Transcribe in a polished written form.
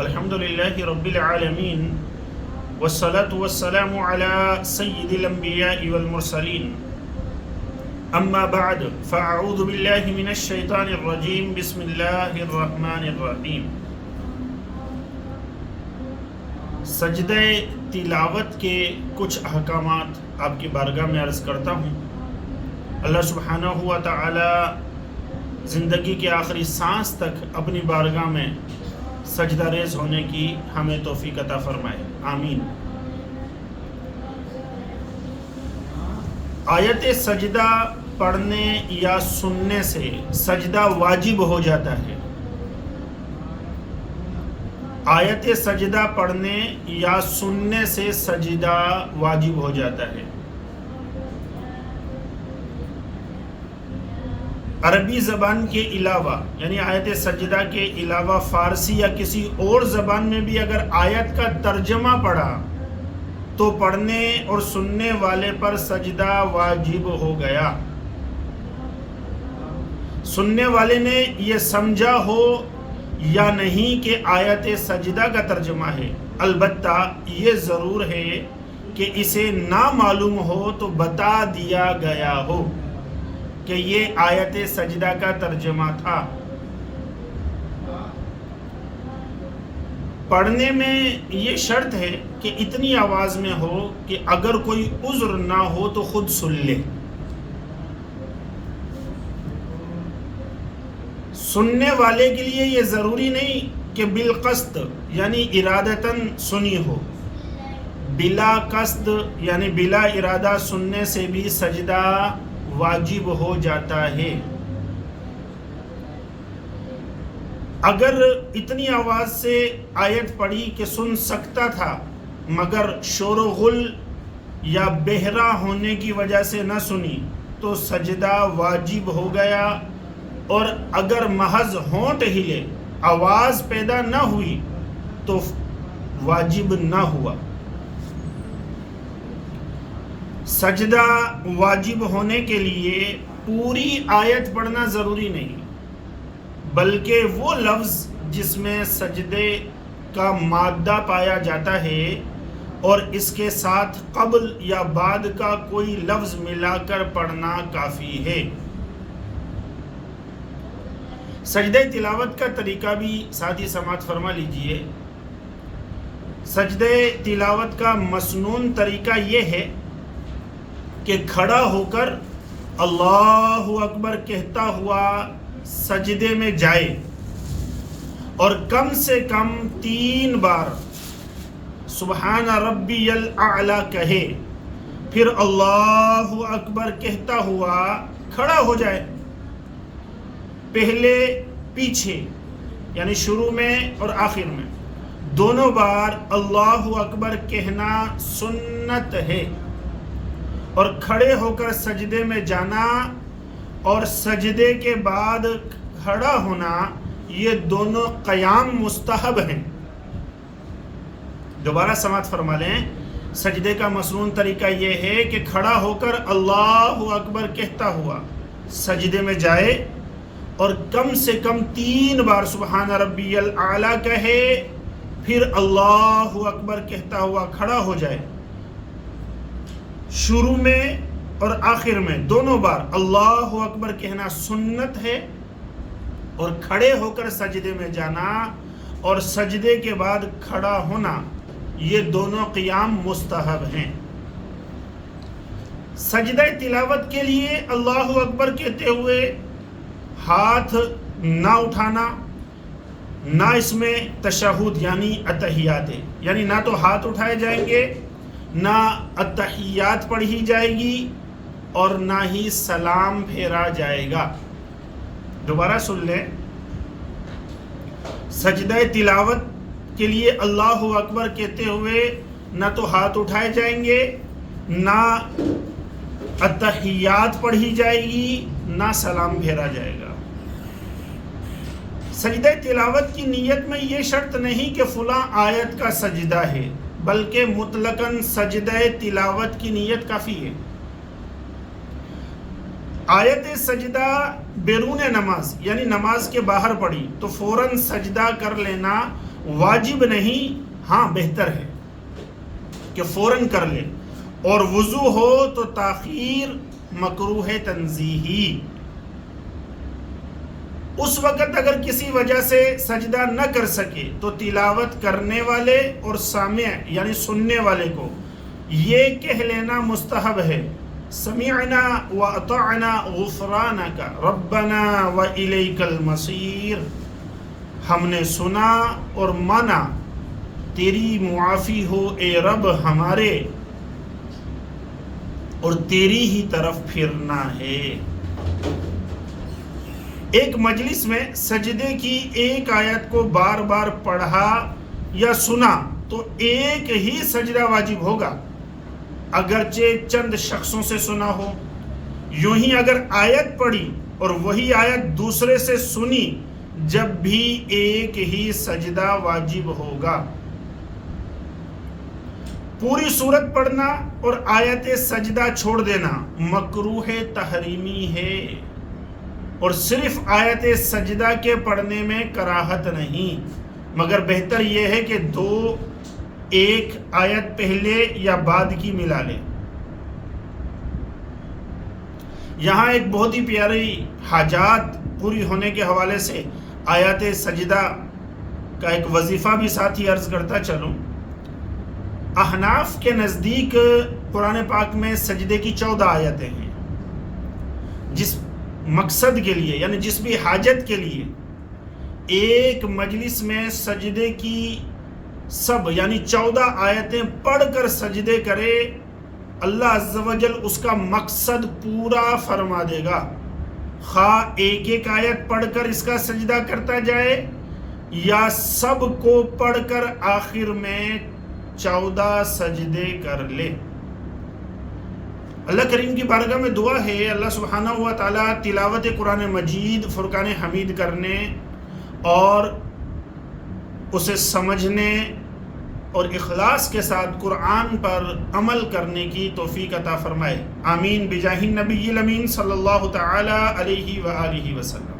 الحمد لله رب العالمين والصلاة والسلام على سيد الأنبياء والمرسلين أما بعد فأعوذ بالله من الشيطان الرجيم بسم الله الرحمن الرحيم. سجدہ تلاوت کے کچھ احکامات آپ کی بارگاہ میں عرض کرتا ہوں. اللہ سبحانہ و تعالی زندگی کے آخری سانس تک اپنی بارگاہ میں سجدہ ریز ہونے کی ہمیں توفیق عطا فرمائے، آمین. آیت سجدہ پڑھنے یا سننے سے سجدہ واجب ہو جاتا ہے. آیت سجدہ پڑھنے یا سننے سے سجدہ واجب ہو جاتا ہے. عربی زبان کے علاوہ یعنی آیت سجدہ کے علاوہ فارسی یا کسی اور زبان میں بھی اگر آیت کا ترجمہ پڑھا تو پڑھنے اور سننے والے پر سجدہ واجب ہو گیا. سننے والے نے یہ سمجھا ہو یا نہیں کہ آیت سجدہ کا ترجمہ ہے، البتہ یہ ضرور ہے کہ اسے نہ معلوم ہو تو بتا دیا گیا ہو کہ یہ آیت سجدہ کا ترجمہ تھا. پڑھنے میں یہ شرط ہے کہ اتنی آواز میں ہو کہ اگر کوئی عذر نہ ہو تو خود سن لے. سننے والے کے لیے یہ ضروری نہیں کہ بالقصد یعنی ارادتاً سنی ہو. بلا قصد یعنی بلا ارادہ سننے سے بھی سجدہ واجب ہو جاتا ہے. اگر اتنی آواز سے آیت پڑھی کہ سن سکتا تھا مگر شور و غل یا بہرا ہونے کی وجہ سے نہ سنی تو سجدہ واجب ہو گیا، اور اگر محض ہونٹ ہلے آواز پیدا نہ ہوئی تو واجب نہ ہوا. سجدہ واجب ہونے کے لیے پوری آیت پڑھنا ضروری نہیں، بلکہ وہ لفظ جس میں سجدے کا مادہ پایا جاتا ہے اور اس کے ساتھ قبل یا بعد کا کوئی لفظ ملا کر پڑھنا کافی ہے. سجدہ تلاوت کا طریقہ بھی ساتھ ہی سماعت فرما لیجئے. سجدہ تلاوت کا مسنون طریقہ یہ ہے کہ کھڑا ہو کر اللہ اکبر کہتا ہوا سجدے میں جائے اور کم سے کم 3 بار سبحان ربی الاعلی کہے، پھر اللہ اکبر کہتا ہوا کھڑا ہو جائے. پہلے پیچھے یعنی شروع میں اور آخر میں دونوں بار اللہ اکبر کہنا سنت ہے، اور کھڑے ہو کر سجدے میں جانا اور سجدے کے بعد کھڑا ہونا یہ دونوں قیام مستحب ہیں. دوبارہ سماعت فرما لیں. سجدے کا مسنون طریقہ یہ ہے کہ کھڑا ہو کر اللہ اکبر کہتا ہوا سجدے میں جائے اور کم سے کم 3 بار سبحان ربی الاعلی کہے، پھر اللہ اکبر کہتا ہوا کھڑا ہو جائے. شروع میں اور آخر میں دونوں بار اللہ اکبر کہنا سنت ہے، اور کھڑے ہو کر سجدے میں جانا اور سجدے کے بعد کھڑا ہونا یہ دونوں قیام مستحب ہیں. سجدہ تلاوت کے لیے اللہ اکبر کہتے ہوئے ہاتھ نہ اٹھانا، نہ اس میں تشہد یعنی اتحیات ہے، یعنی نہ تو ہاتھ اٹھائے جائیں گے، نہ اتحیات پڑھی جائے گی، اور نہ ہی سلام پھیرا جائے گا. دوبارہ سن لیں. سجدہ تلاوت کے لیے اللہ اکبر کہتے ہوئے نہ تو ہاتھ اٹھائے جائیں گے، نہ اتحیات پڑھی جائے گی، نہ سلام پھیرا جائے گا. سجدہ تلاوت کی نیت میں یہ شرط نہیں کہ فلاں آیت کا سجدہ ہے، بلکہ مطلقاً سجدہ تلاوت کی نیت کافی ہے. آیت سجدہ بیرون نماز یعنی نماز کے باہر پڑھی تو فوراً سجدہ کر لینا واجب نہیں، ہاں بہتر ہے کہ فوراً کر لے، اور وضو ہو تو تاخیر مکروہ تنزیہی۔ اس وقت اگر کسی وجہ سے سجدہ نہ کر سکے تو تلاوت کرنے والے اور سامع یعنی سننے والے کو یہ کہہ لینا مستحب ہے، سمعنا واطعنا غفرانک ربنا والیک المصیر، ہم نے سنا اور مانا، تیری معافی ہو اے رب ہمارے، اور تیری ہی طرف پھرنا ہے۔ ایک مجلس میں سجدے کی ایک آیت کو بار بار پڑھا یا سنا تو ایک ہی سجدہ واجب ہوگا، اگرچہ چند شخصوں سے سنا ہو۔ یوں ہی اگر آیت پڑھی اور وہی آیت دوسرے سے سنی، جب بھی ایک ہی سجدہ واجب ہوگا۔ پوری سورت پڑھنا اور آیت سجدہ چھوڑ دینا مکروہ تحریمی ہے، اور صرف آیت سجدہ کے پڑھنے میں کراہت نہیں، مگر بہتر یہ ہے کہ دو ایک آیت پہلے یا بعد کی ملا لے۔ یہاں ایک بہت ہی پیاری حاجات پوری ہونے کے حوالے سے آیات سجدہ کا ایک وظیفہ بھی ساتھ ہی عرض کرتا چلوں۔ احناف کے نزدیک قرآن پاک میں سجدے کی 14 آیتیں ہیں، جس مقصد کے لیے یعنی جس بھی حاجت کے لیے ایک مجلس میں سجدے کی سب یعنی 14 آیتیں پڑھ کر سجدے کرے، اللہ عز و جل اس کا مقصد پورا فرما دے گا، خواہ ایک ایک آیت پڑھ کر اس کا سجدہ کرتا جائے یا سب کو پڑھ کر آخر میں 14 سجدے کر لے۔ اللہ کریم کی بارگاہ میں دعا ہے اللہ سبحانہ و تعالی تلاوت قرآن مجید فرقان حمید کرنے اور اسے سمجھنے اور اخلاص کے ساتھ قرآن پر عمل کرنے کی توفیق عطا فرمائے، آمین بجاہ النبی الامین صلی اللہ تعالی علیہ وآلہ وسلم۔